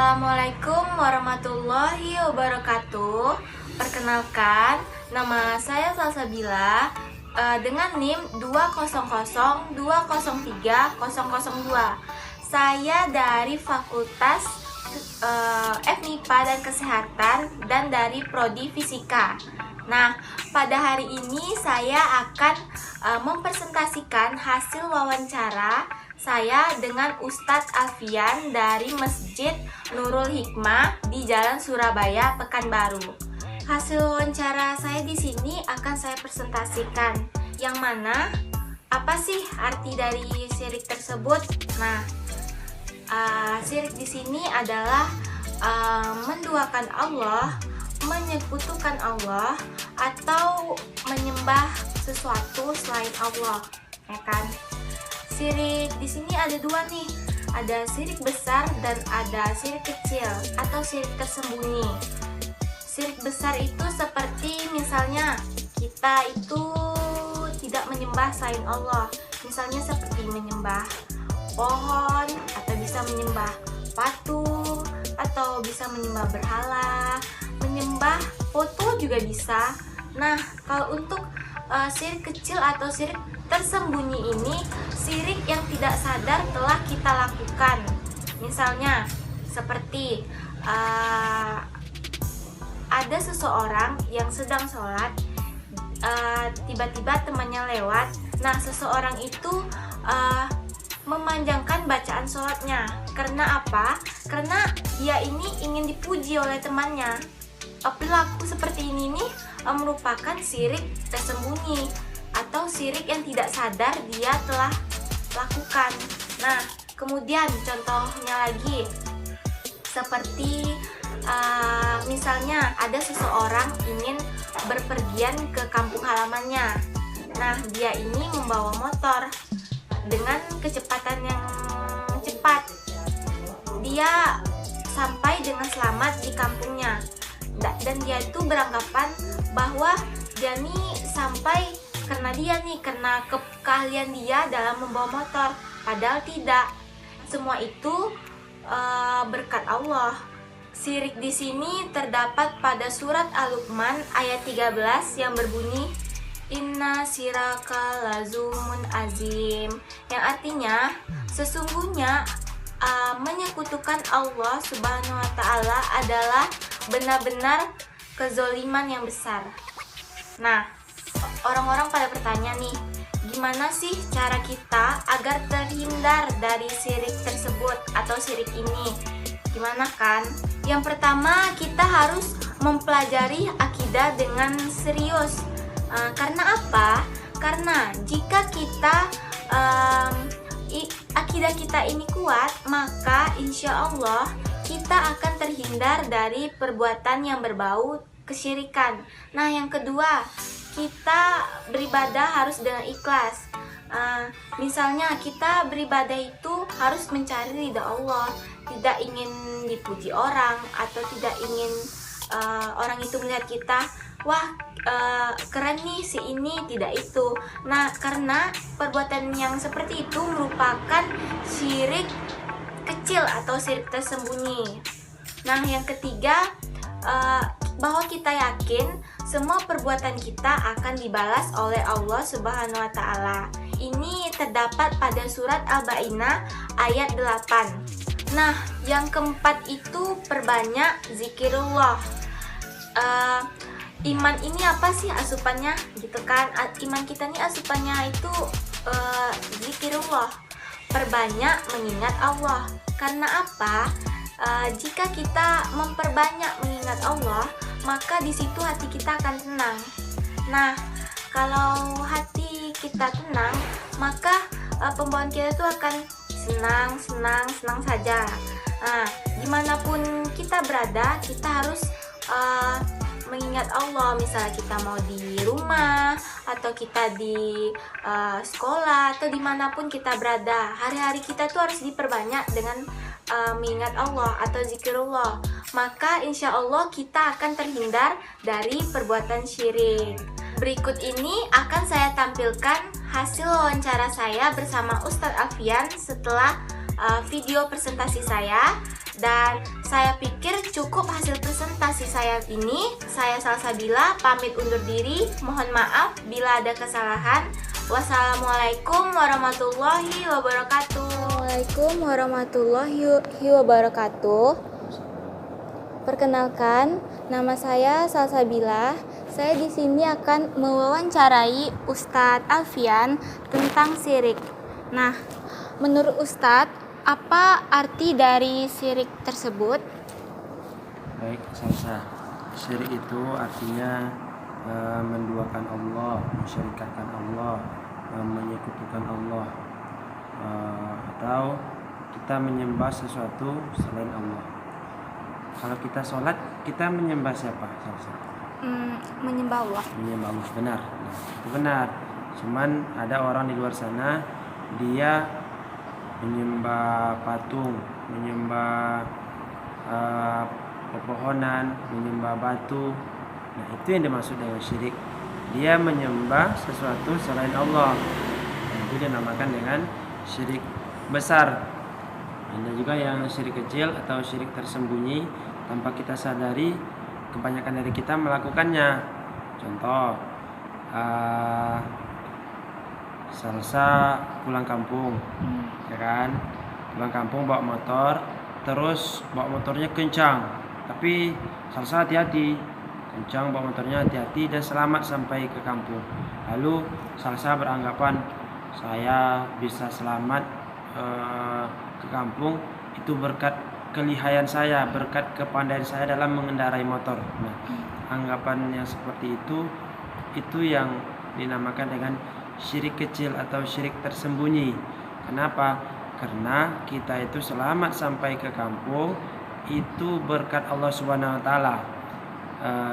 Assalamualaikum warahmatullahi wabarakatuh. Perkenalkan, nama saya Salsabila dengan NIM 200203002. Saya dari Fakultas FMIPA dan Kesehatan dan dari Prodi Fisika. Nah, pada hari ini saya akan mempresentasikan hasil wawancara saya dengan Ustadz Alfian dari Masjid Nurul Hikmah di Jalan Surabaya, Pekanbaru. Hasil wawancara saya di sini akan saya presentasikan. Yang mana, apa sih arti dari syirik tersebut? Nah, syirik di sini adalah menduakan Allah, menyekutukan Allah, atau menyembah sesuatu selain Allah, ya kan? Syirik di sini ada dua nih, ada syirik besar dan ada syirik kecil atau syirik tersembunyi. Syirik besar itu seperti misalnya kita itu tidak menyembah selain Allah, misalnya seperti menyembah pohon, atau bisa menyembah patung, atau bisa menyembah berhala, menyembah foto juga bisa. Nah, kalau untuk syirik kecil atau syirik tersembunyi ini, syirik yang tidak sadar telah kita lakukan. Misalnya seperti ada seseorang yang sedang sholat, tiba-tiba temannya lewat. Nah, seseorang itu memanjangkan bacaan sholatnya. Karena apa? Karena dia ini ingin dipuji oleh temannya. Perilaku seperti ini nih merupakan syirik tersembunyi atau syirik yang tidak sadar dia telah lakukan. Nah, kemudian contohnya lagi seperti misalnya ada seseorang ingin berpergian ke kampung halamannya. Nah, dia ini membawa motor dengan kecepatan yang cepat. Dia sampai dengan selamat di kampungnya, dan dia itu beranggapan bahwa dia nih sampai karena keahlian dia dalam membawa motor. Padahal tidak, semua itu berkat Allah. Syirik di sini terdapat pada surat Al-Luqman ayat 13 yang berbunyi Inna syiraka lazumun azim, yang artinya sesungguhnya menyekutukan Allah Subhanahu wa Ta'ala adalah benar-benar kezoliman yang besar. Nah, orang-orang pada bertanya nih, gimana sih cara kita agar terhindar dari syirik tersebut atau syirik ini? Gimana kan? Yang pertama, kita harus mempelajari akidah dengan serius. Karena apa? Karena jika kita akidah kita ini kuat, maka insya Allah kita akan terhindar dari perbuatan yang berbau kesyirikan. Nah, yang kedua, kita beribadah harus dengan ikhlas. Misalnya kita beribadah itu harus mencari ridha Allah, tidak ingin dipuji orang, atau tidak ingin orang itu melihat kita, wah keren nih si ini, tidak itu. Nah, karena perbuatan yang seperti itu merupakan syirik kecil atau syirik tersembunyi. Nah, yang ketiga, bahwa kita yakin semua perbuatan kita akan dibalas oleh Allah Subhanahu wa Ta'ala. Ini terdapat pada surat Al-Baqarah ayat 8. Nah, yang keempat itu perbanyak zikirullah. Iman ini apa sih asupannya, gitu kan? Iman kita nih asupannya itu zikirullah, perbanyak mengingat Allah. Karena apa? Jika kita memperbanyak mengingat Allah, maka di situ hati kita akan tenang. Nah, kalau hati kita tenang, maka pembawaan kita itu akan senang saja. Nah, dimanapun kita berada, kita harus mengingat Allah. Misalnya kita mau di rumah, atau kita di sekolah, atau dimanapun kita berada, hari-hari kita tuh harus diperbanyak dengan mengingat Allah atau zikirullah. Maka insya Allah kita akan terhindar dari perbuatan syirik. Berikut ini akan saya tampilkan hasil wawancara saya bersama Ustadz Alfian setelah video presentasi saya. Dan saya pikir cukup hasil presentasi saya ini. Saya Salsabila pamit undur diri. Mohon maaf bila ada kesalahan. Wassalamualaikum warahmatullahi wabarakatuh. Assalamualaikum warahmatullahi wabarakatuh. Perkenalkan, nama saya Salsabila. Saya di sini akan mewawancarai Ustadz Alfian tentang syirik. Nah, menurut Ustadz, apa arti dari syirik tersebut? Baik, Salsa. Syirik itu artinya menduakan Allah, mensyirikatkan Allah, menyekutukan Allah, atau kita menyembah sesuatu selain Allah. Kalau kita sholat, kita menyembah siapa, Salsa? Menyembah Allah. Menyembah Allah, benar. Nah, itu benar. Cuman ada orang di luar sana, dia menyembah patung, menyembah pepohonan, menyembah batu. Nah, itu yang dimaksud dengan syirik. Dia menyembah sesuatu selain Allah. Nah, itu dinamakan dengan syirik besar. Ada juga yang syirik kecil atau syirik tersembunyi tanpa kita sadari. Kebanyakan dari kita melakukannya. Contoh, Salsa pulang kampung, ya kan? Pulang kampung bawa motor, terus bawa motornya kencang, tapi Salsa hati-hati, kencang bawa motornya hati-hati dan selamat sampai ke kampung. Lalu Salsa beranggapan saya bisa selamat ke kampung itu berkat kelihayan saya, berkat kepandaian saya dalam mengendarai motor. Nah, anggapan yang seperti itu yang dinamakan dengan syirik kecil atau syirik tersembunyi. Kenapa? Karena kita itu selamat sampai ke kampung itu berkat Allah Subhanahu wa taala.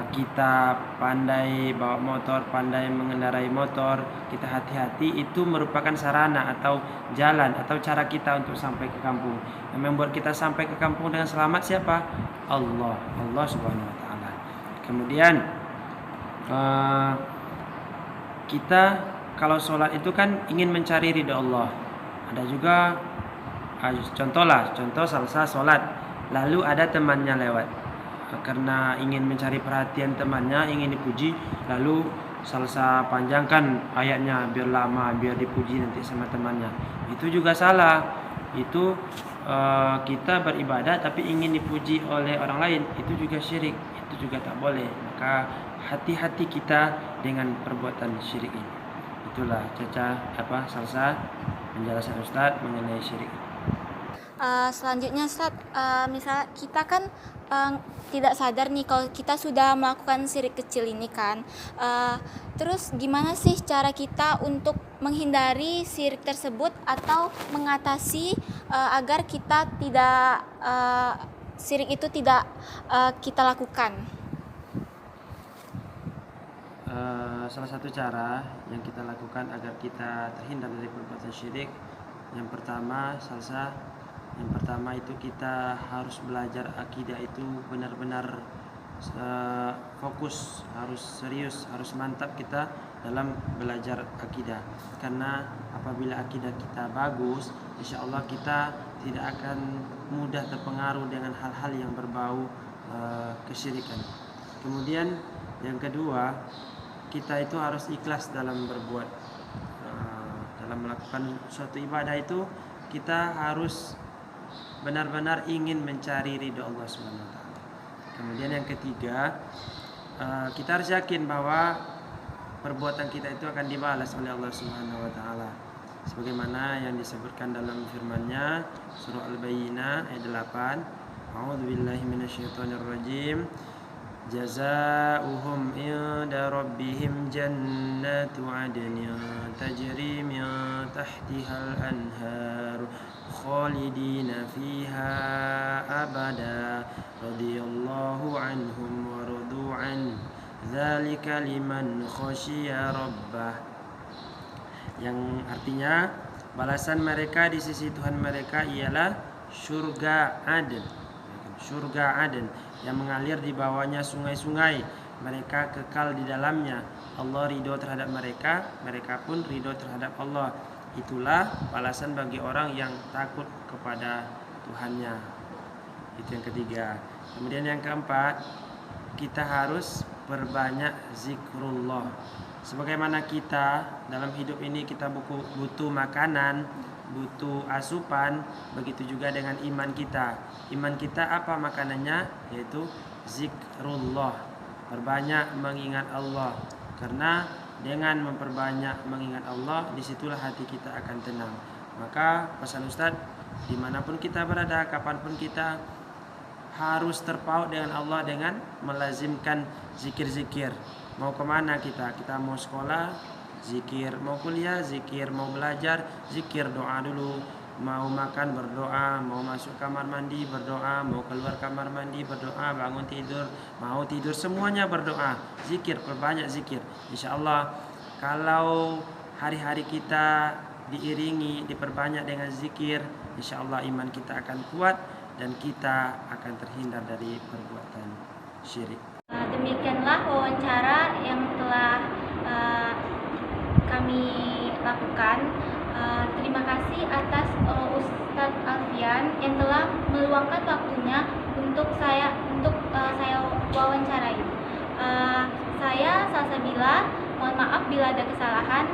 Kita pandai bawa motor, pandai mengendarai motor, kita hati-hati, itu merupakan sarana atau jalan atau cara kita untuk sampai ke kampung. Yang membuat kita sampai ke kampung dengan selamat siapa? Allah Subhanahu wa taala. Kemudian kita kalau sholat itu kan ingin mencari ridha Allah. Ada juga contoh Salsa sholat, lalu ada temannya lewat. Karena ingin mencari perhatian temannya, ingin dipuji, lalu Salsa panjangkan ayatnya biar lama, biar dipuji nanti sama temannya. Itu juga salah. Itu kita beribadah tapi ingin dipuji oleh orang lain, itu juga syirik. Itu juga tak boleh. Maka hati-hati kita dengan perbuatan syirik ini. Itulah Salsa penjelasan Ustadz mengenai syirik. Selanjutnya Ustadz, misal kita kan tidak sadar nih kalau kita sudah melakukan syirik kecil ini kan. Terus gimana sih cara kita untuk menghindari syirik tersebut atau mengatasi agar kita tidak syirik itu tidak kita lakukan? Salah satu cara yang kita lakukan agar kita terhindar dari perbuatan syirik, yang pertama itu kita harus belajar akidah itu benar-benar fokus, harus serius, harus mantap kita dalam belajar akidah. Karena apabila akidah kita bagus, insya Allah kita tidak akan mudah terpengaruh dengan hal-hal yang berbau kesyirikan. Kemudian yang kedua, kita itu harus ikhlas dalam berbuat, dalam melakukan suatu ibadah itu kita harus benar-benar ingin mencari ridha Allah Subhanahu wa taala. Kemudian yang ketiga, kita harus yakin bahwa perbuatan kita itu akan dibalas oleh Allah Subhanahu wa taala. Sebagaimana yang disebutkan dalam firman-Nya surah Al-Bayyinah ayat 8, A'udzubillahi minasyaitonirrajim. Jazaa'uhum 'inda rabbihim jannatu 'adnin tajri min tahtihal anhar khalidina fiha abada radhiyallahu anhum wa radu an dzalika liman khasyiya rabbah. Yang artinya balasan mereka di sisi Tuhan mereka ialah surga Aden yang mengalir di bawahnya sungai-sungai, mereka kekal di dalamnya. Allah ridho terhadap mereka, mereka pun ridho terhadap Allah. Itulah balasan bagi orang yang takut kepada Tuhannya. Itu yang ketiga. Kemudian yang keempat, kita harus perbanyak zikrullah. Sebagaimana kita dalam hidup ini kita butuh makanan, butuh asupan, begitu juga dengan iman kita. Iman kita apa makanannya? Yaitu zikrullah. Perbanyak mengingat Allah. Karena dengan memperbanyak mengingat Allah, disitulah hati kita akan tenang. Maka pesan Ustadz, dimanapun kita berada, kapanpun kita harus terpaut dengan Allah dengan melazimkan zikir-zikir. Mau kemana kita? Kita mau sekolah, zikir. Mau kuliah, zikir. Mau belajar, zikir. Doa dulu. Mau makan, berdoa. Mau masuk kamar mandi, berdoa. Mau keluar kamar mandi, berdoa. Bangun tidur, mau tidur, semuanya berdoa. Zikir, perbanyak zikir. Insya Allah kalau hari-hari kita diiringi, diperbanyak dengan zikir, insya Allah iman kita akan kuat dan kita akan terhindar dari perbuatan syirik. Demikianlah wawancara yang telah kami lakukan. Terima kasih atas Ustadz Alfian yang telah meluangkan waktunya untuk saya wawancarai. Saya Salsabila, mohon maaf bila ada kesalahan.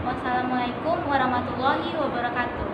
Wassalamualaikum warahmatullahi wabarakatuh.